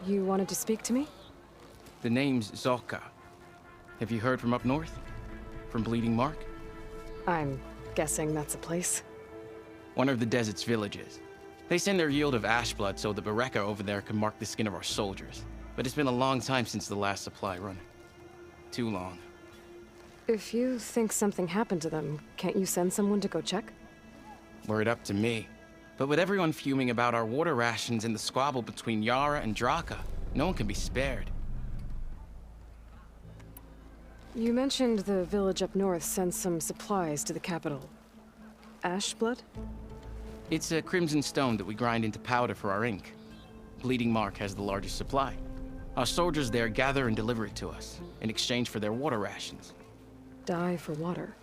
You wanted to speak to me? The name's Zolka. Have you heard from up north? From Bleeding Mark? I'm guessing that's a place. One of the desert's villages. They send their yield of ash blood so the Bereka over there can mark the skin of our soldiers. But it's been a long time since the last supply run. Too long. If you think something happened to them, can't you send someone to go check? Were it up to me. But with everyone fuming about our water rations and the squabble between Yara and Draka, no one can be spared. You mentioned the village up north sent some supplies to the capital. Ash blood? It's a crimson stone that we grind into powder for our ink. Bleeding Mark has the largest supply. Our soldiers there gather and deliver it to us, in exchange for their water rations. Die for water.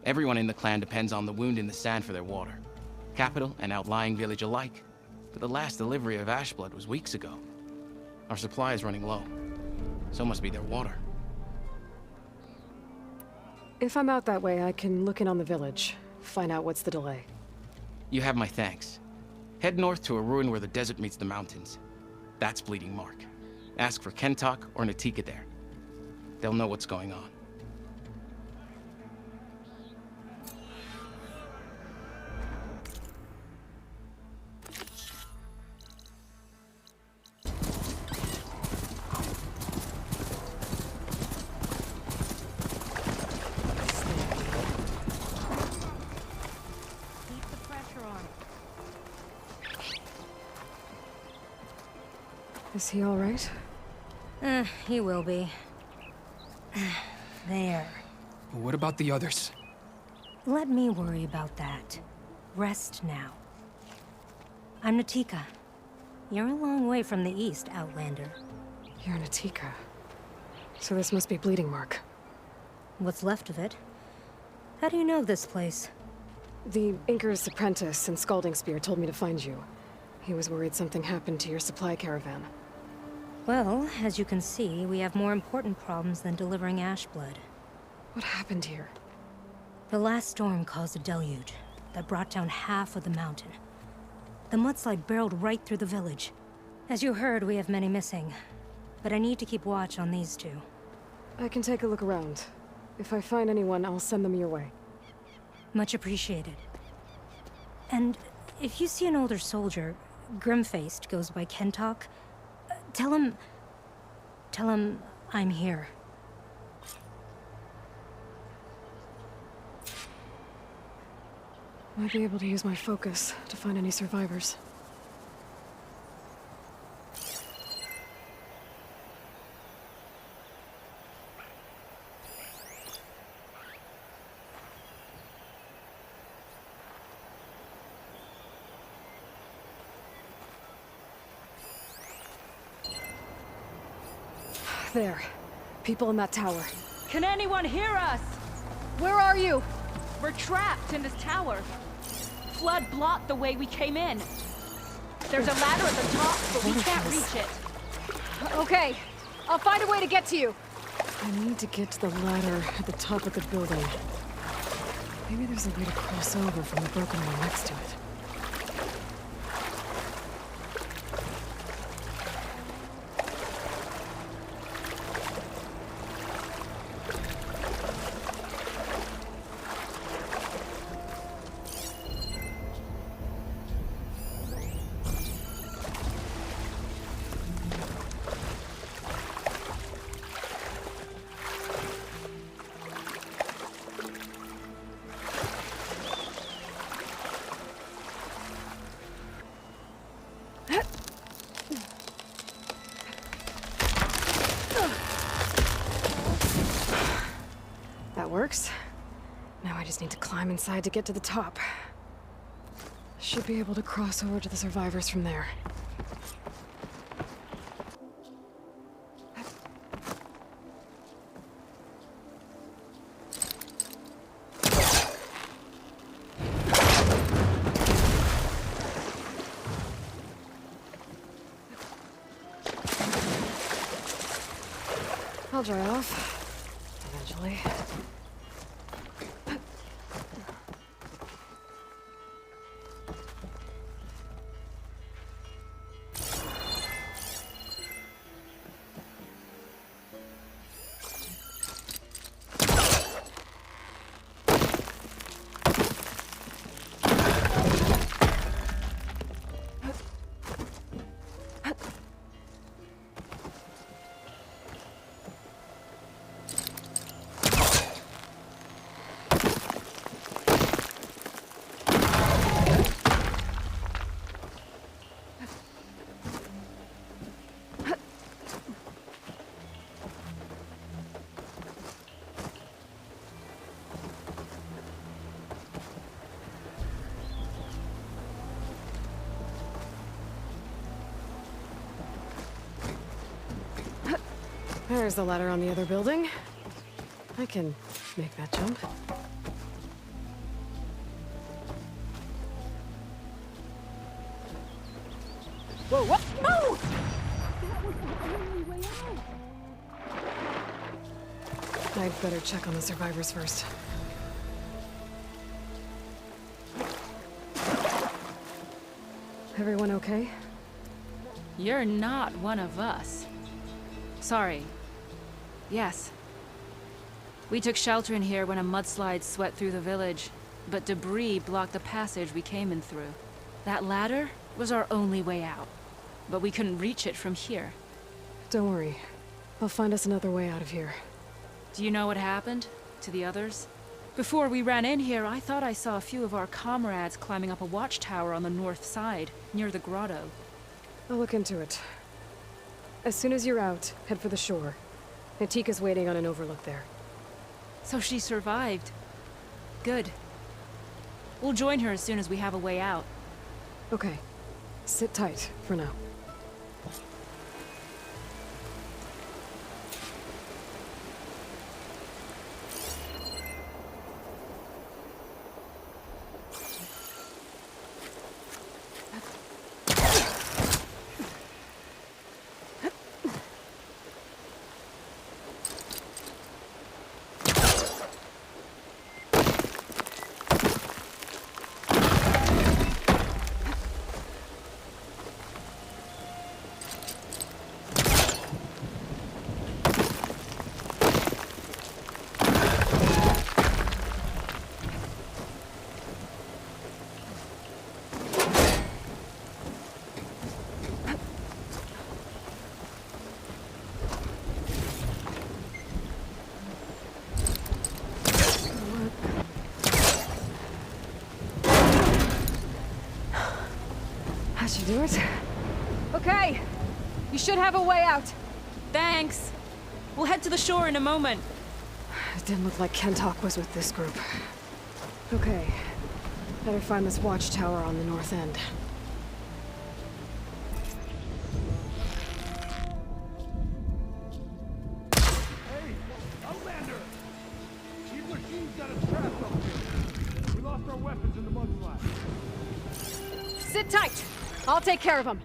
Everyone in the clan depends on the wound in the sand for their water. Capital and outlying village alike. But the last delivery of ash blood was weeks ago. Our supply is running low. So must be their water. If I'm out that way, I can look in on the village. Find out what's the delay. You have my thanks. Head north to a ruin where the desert meets the mountains. That's Bleeding Mark. Ask for Kentok or Natika there. They'll know what's going on. Is he all right? He will be. There. But what about the others? Let me worry about that. Rest now. I'm Natika. You're a long way from the east, Outlander. You're Natika. So this must be Bleeding Mark. What's left of it? How do you know this place? The Inker's apprentice and Scalding Spear told me to find you. He was worried something happened to your supply caravan. Well, as you can see, we have more important problems than delivering ash blood. What happened here? The last storm caused a deluge that brought down half of the mountain. The mudslide barreled right through the village. As you heard, we have many missing. But I need to keep watch on these two. I can take a look around. If I find anyone, I'll send them your way. Much appreciated. And if you see an older soldier, grim-faced, goes by Kentok, tell him I'm here. Might be able to use my focus to find any survivors. There. People in that tower. Can anyone hear us? Where are you? We're trapped in this tower. Flood blocked the way we came in. There's a ladder at the top, but we can't reach it. Okay. I'll find a way to get to you. I need to get to the ladder at the top of the building. Maybe there's a way to cross over from the broken one next to it. Works. Now I just need to climb inside to get to the top. Should be able to cross over to the survivors from there. I'll dry off. Eventually. There's the ladder on the other building. I can make that jump. Whoa, what? No! I'd better check on the survivors first. Everyone okay? You're not one of us. Sorry. Yes. We took shelter in here when a mudslide swept through the village, but debris blocked the passage we came in through. That ladder was our only way out, but we couldn't reach it from here. Don't worry. I'll find us another way out of here. Do you know what happened to the others? Before we ran in here, I thought I saw a few of our comrades climbing up a watchtower on the north side, near the grotto. I'll look into it. As soon as you're out, head for the shore. Antika's waiting on an overlook there. So she survived. Good. We'll join her as soon as we have a way out. Okay. Sit tight for now. That should do it. Okay. You should have a way out. Thanks. We'll head to the shore in a moment. It didn't look like Kentok was with this group. Okay. Better find this watchtower on the north end. Hey, Outlander! Chief Lachine's got us trapped up here. We lost our weapons in the mudslide. Sit tight. I'll take care of him.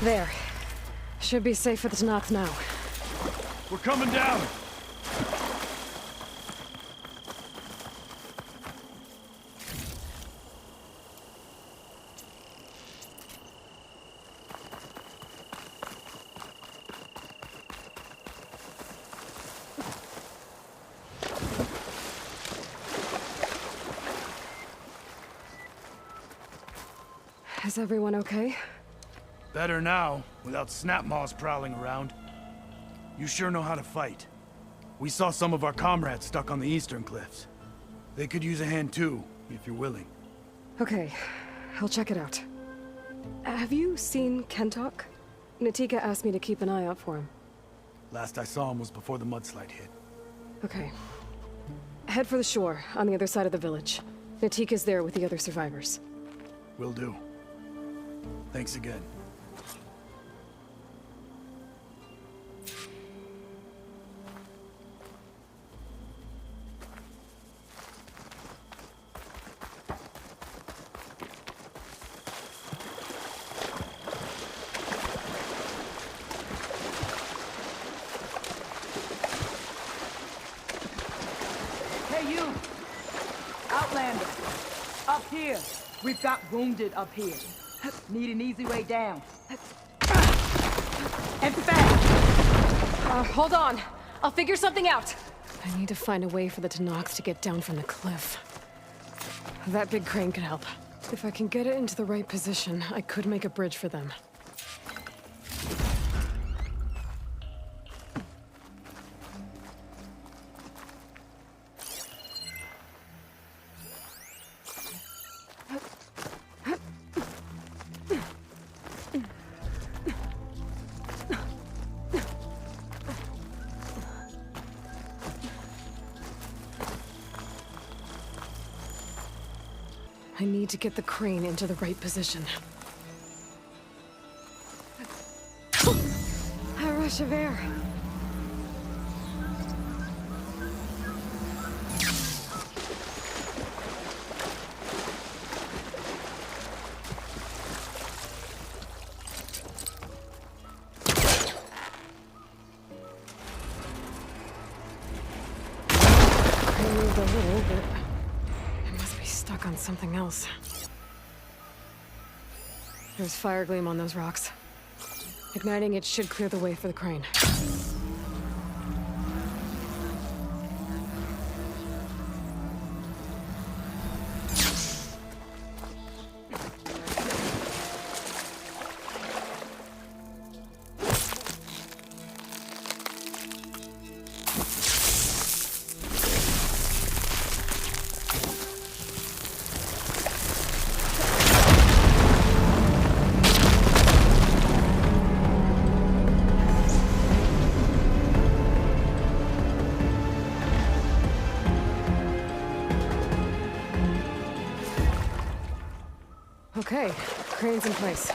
There. Should be safe for the Tanakh now. We're coming down! Is everyone okay? Better now, without snapmaws prowling around. You sure know how to fight. We saw some of our comrades stuck on the eastern cliffs. They could use a hand too, if you're willing. Okay, I'll check it out. Have you seen Kentok? Natika asked me to keep an eye out for him. Last I saw him was before the mudslide hit. Okay. Head for the shore, on the other side of the village. Natika's there with the other survivors. Will do. Thanks again. Hey, you! Outlander! Up here! We've got wounded up here. Need an easy way down. And fast! Hold on. I'll figure something out. I need to find a way for the Tanaks to get down from the cliff. That big crane could help. If I can get it into the right position, I could make a bridge for them. I need to get the crane into the right position. A rush of air. Crane moved a little, but stuck on something else. There's fire gleam on those rocks. Igniting it should clear the way for the crane. Okay, crane's in place.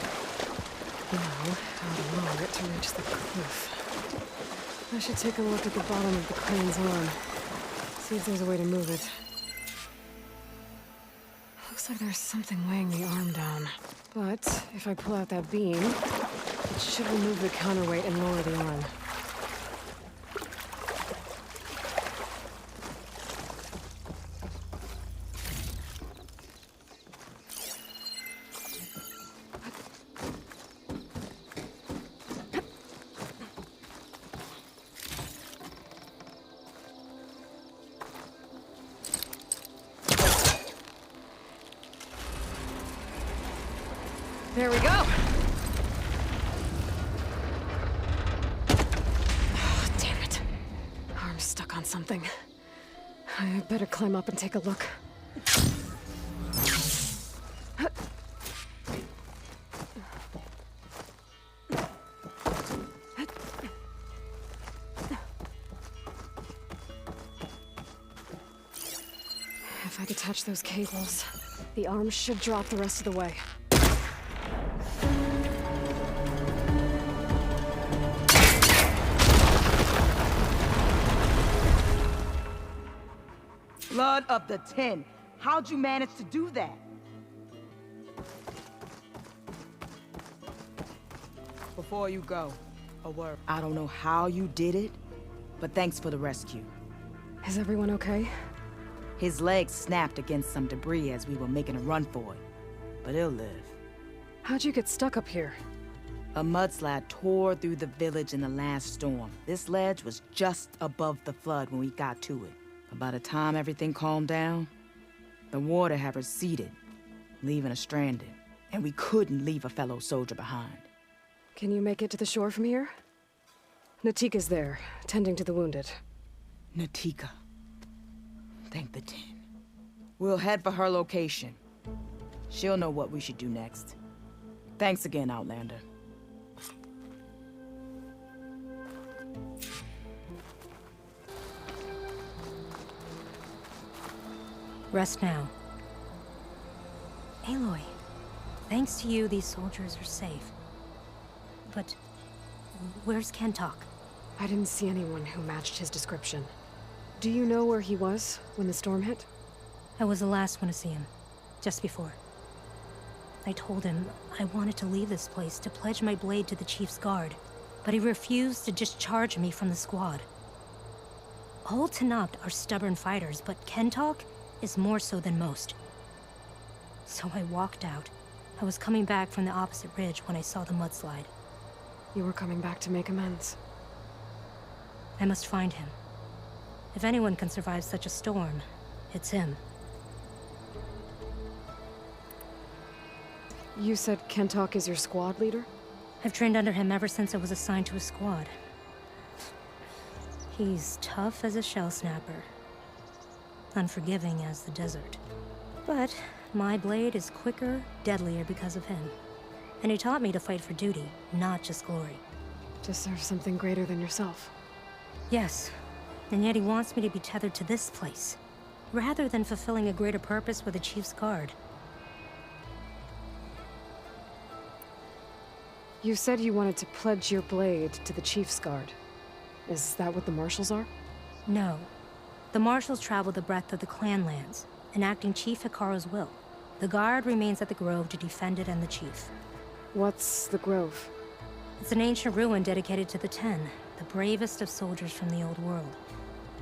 Now, how to lower it to reach the cliff. I should take a look at the bottom of the crane's arm. See if there's a way to move it. Looks like there's something weighing the arm down. But if I pull out that beam, it should remove the counterweight and lower the arm. There we go! Oh, damn it. Arm's stuck on something. I better climb up and take a look. If I detach those cables, the arm should drop the rest of the way. Blood of the 10. How'd you manage to do that? Before you go, a word. I don't know how you did it, but thanks for the rescue. Is everyone okay? His legs snapped against some debris as we were making a run for it, but he'll live. How'd you get stuck up here? A mudslide tore through the village in the last storm. This ledge was just above the flood when we got to it. But by the time everything calmed down, the water had receded, leaving us stranded. And we couldn't leave a fellow soldier behind. Can you make it to the shore from here? Natika's there, tending to the wounded. Natika. Thank the tin. We'll head for her location. She'll know what we should do next. Thanks again, Outlander. Rest now. Aloy, thanks to you, these soldiers are safe. But where's Kentok? I didn't see anyone who matched his description. Do you know where he was when the storm hit? I was the last one to see him, just before. I told him I wanted to leave this place to pledge my blade to the Chief's guard, but he refused to discharge me from the squad. All Tanapt are stubborn fighters, but Kentok is more so than most. So I walked out. I was coming back from the opposite ridge when I saw the mudslide. You were coming back to make amends. I must find him. If anyone can survive such a storm, it's him. You said Kentok is your squad leader? I've trained under him ever since I was assigned to a squad. He's tough as a shell snapper. Unforgiving as the desert. But my blade is quicker, deadlier because of him. And he taught me to fight for duty, not just glory. To serve something greater than yourself. Yes, and yet he wants me to be tethered to this place, rather than fulfilling a greater purpose with the Chief's guard. You said you wanted to pledge your blade to the Chief's guard. Is that what the Marshals are? No. The Marshals travel the breadth of the clan lands, enacting Chief Hikaru's will. The guard remains at the Grove to defend it and the Chief. What's the Grove? It's an ancient ruin dedicated to the Ten, the bravest of soldiers from the old world.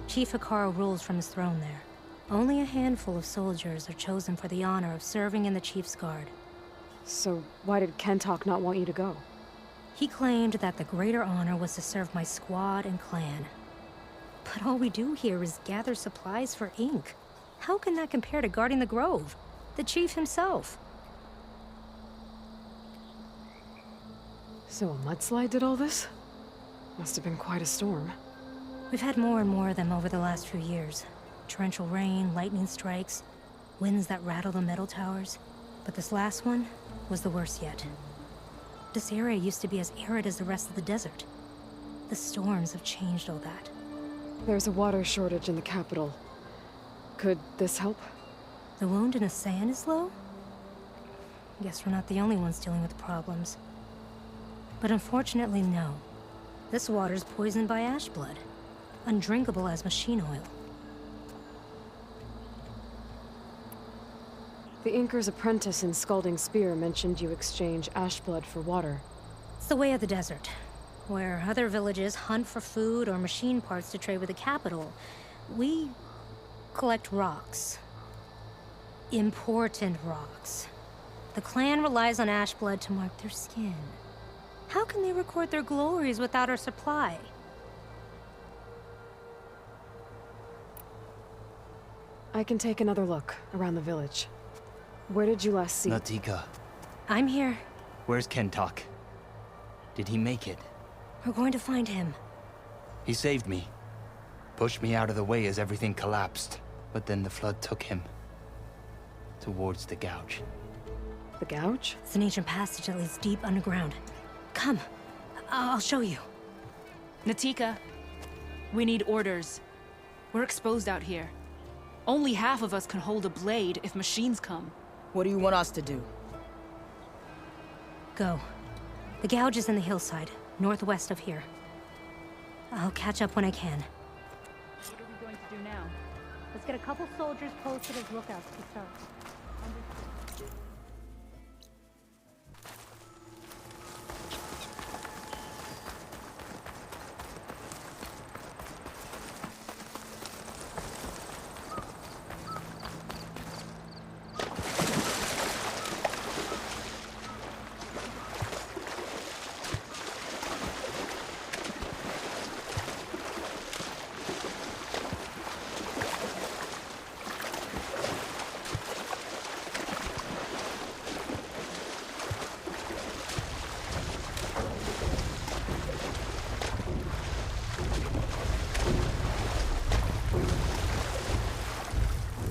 Chief Hikaru rules from his throne there. Only a handful of soldiers are chosen for the honor of serving in the Chief's guard. So why did Kentok not want you to go? He claimed that the greater honor was to serve my squad and clan. But all we do here is gather supplies for ink. How can that compare to guarding the Grove? The Chief himself. So a mudslide did all this? Must have been quite a storm. We've had more and more of them over the last few years. Torrential rain, lightning strikes, winds that rattle the metal towers. But this last one was the worst yet. This area used to be as arid as the rest of the desert. The storms have changed all that. There's a water shortage in the capital. Could this help? The wound in the sand is low? Guess we're not the only ones dealing with problems. But unfortunately, no. This water's poisoned by ash blood. Undrinkable as machine oil. The Inker's apprentice in Scalding Spear mentioned you exchange ash blood for water. It's the way of the desert, where other villages hunt for food or machine parts to trade with the capital. We collect rocks. Important rocks. The clan relies on ash blood to mark their skin. How can they record their glories without our supply? I can take another look around the village. Where did you last see? Natika, I'm here. where's Kentok? Did he make it? We're going to find him. He saved me. Pushed me out of the way as everything collapsed. But then the flood took him. Towards the gouge. The gouge? It's an ancient passage that leads deep underground. Come. I'll show you. Natika, we need orders. We're exposed out here. Only half of us can hold a blade if machines come. What do you want us to do? Go. The gouge is in the hillside, northwest of here. I'll catch up when I can. What are we going to do now? Let's get a couple soldiers posted as lookouts to start.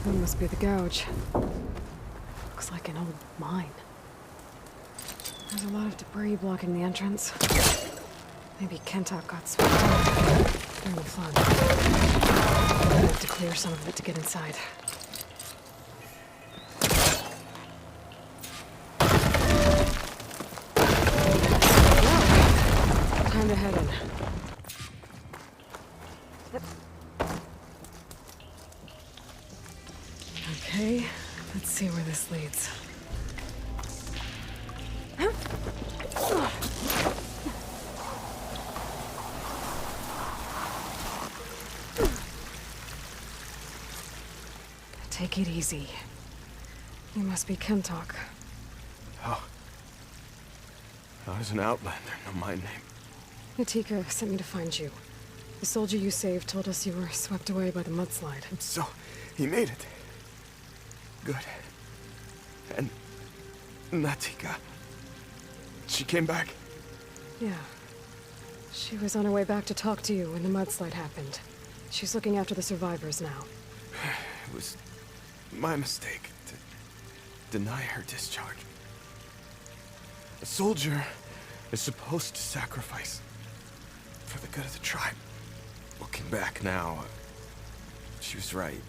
That must be the gouge. Looks like an old mine. There's a lot of debris blocking the entrance. Maybe Kentok got swept up during the flood. I'm gonna have to clear some of it to get inside. Well, time to head in. Okay, let's see where this leads. Take it easy. You must be Kentok. Oh. I was an outlander, no my name. Natika sent me to find you. The soldier you saved told us you were swept away by the mudslide. So, he made it. Good. And Natika. She came back. Yeah. She was on her way back to talk to you when the mudslide happened. She's looking after the survivors now. It was my mistake to deny her discharge. A soldier is supposed to sacrifice for the good of the tribe. Looking back now, she was right.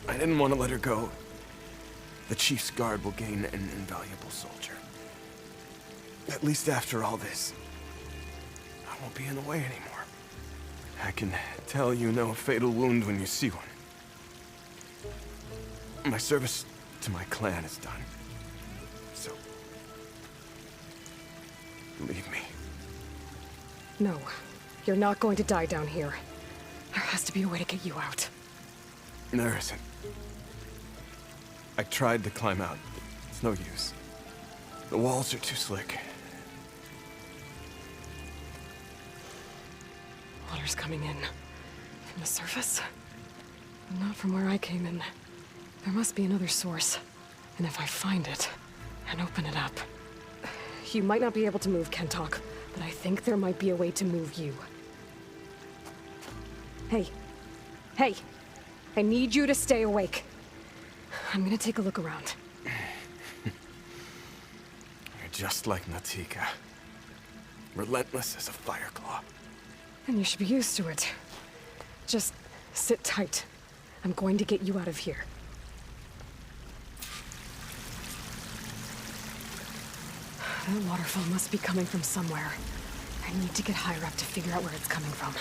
I didn't want to let her go. The chief's guard will gain an invaluable soldier. At least after all this, I won't be in the way anymore. I can tell you know a fatal wound when you see one. My service to my clan is done. So, leave me. No, you're not going to die down here. There has to be a way to get you out. There isn't. I tried to climb out, but it's no use. The walls are too slick. Water's coming in. From the surface? Not from where I came in. There must be another source. And if I find it, and open it up... You might not be able to move Kentok, but I think there might be a way to move you. Hey. Hey! I need you to stay awake. I'm gonna take a look around. You're just like Natika. Relentless as a fireclaw. And you should be used to it. Just sit tight. I'm going to get you out of here. That waterfall must be coming from somewhere. I need to get higher up to figure out where it's coming from.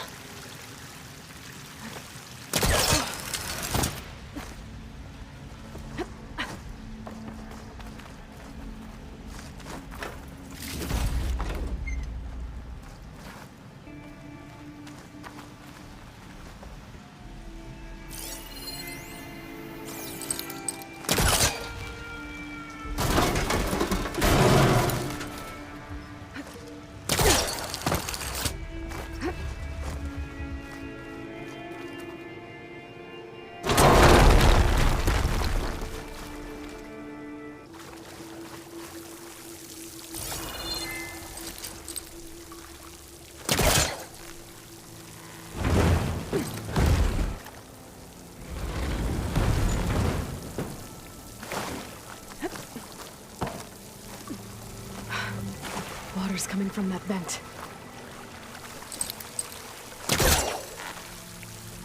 Water's coming from that vent.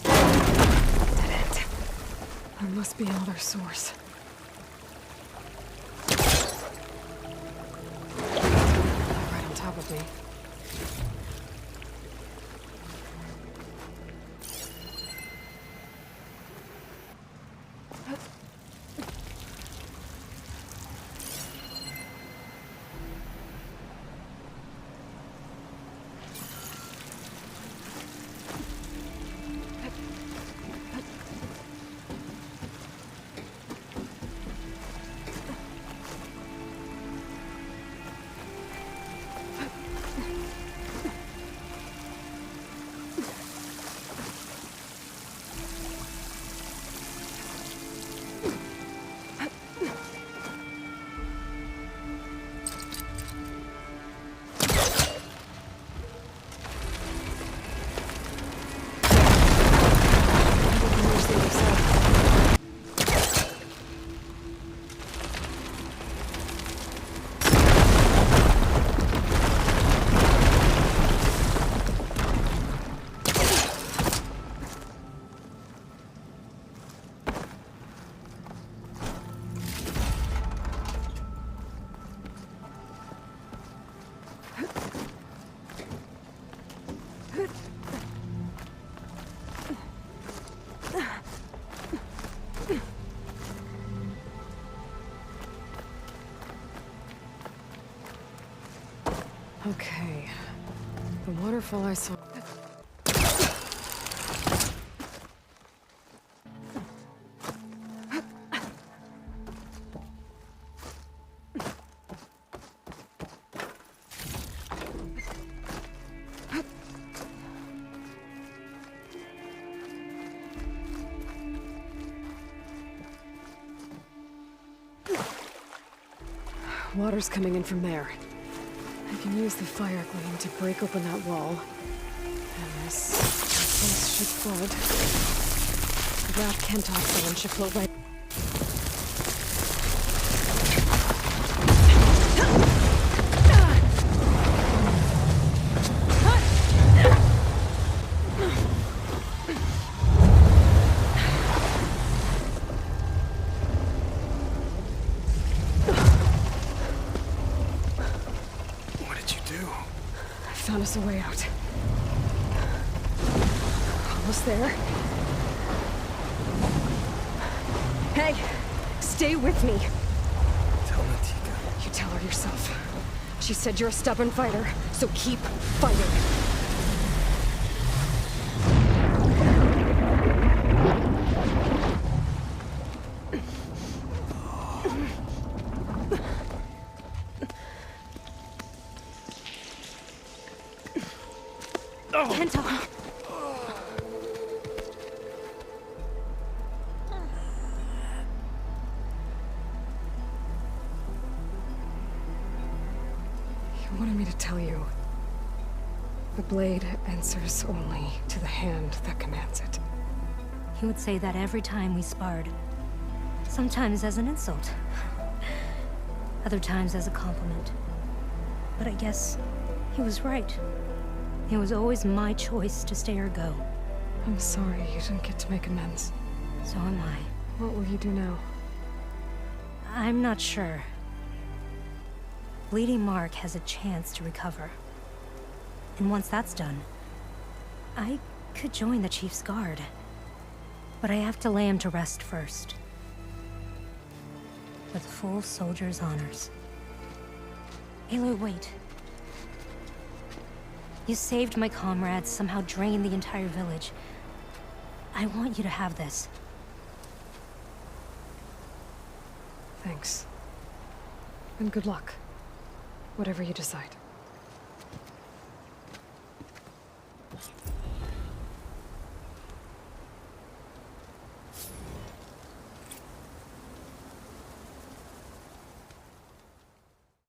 Dead end. There must be another source. Right on top of me. Okay. The waterfall I saw. Water's coming in from there. I can use the fire gleam to break open that wall. And this place should flood. The Black Kentoff zone should float right. What did you do? I found us a way out. Almost there. Hey, stay with me. Tell Natika. You tell her yourself. She said you're a stubborn fighter, so keep fighting. Kentoff! You wanted me to tell you. The blade answers only to the hand that commands it. He would say that every time we sparred. Sometimes as an insult. Other times as a compliment. But I guess he was right. It was always my choice to stay or go. I'm sorry you didn't get to make amends. So am I. What will you do now? I'm not sure. Bleeding Mark has a chance to recover. And once that's done, I could join the Chief's Guard. But I have to lay him to rest first. With full soldier's honors. Aloy, wait. You saved my comrades, somehow drained the entire village. I want you to have this. Thanks. And good luck. Whatever you decide.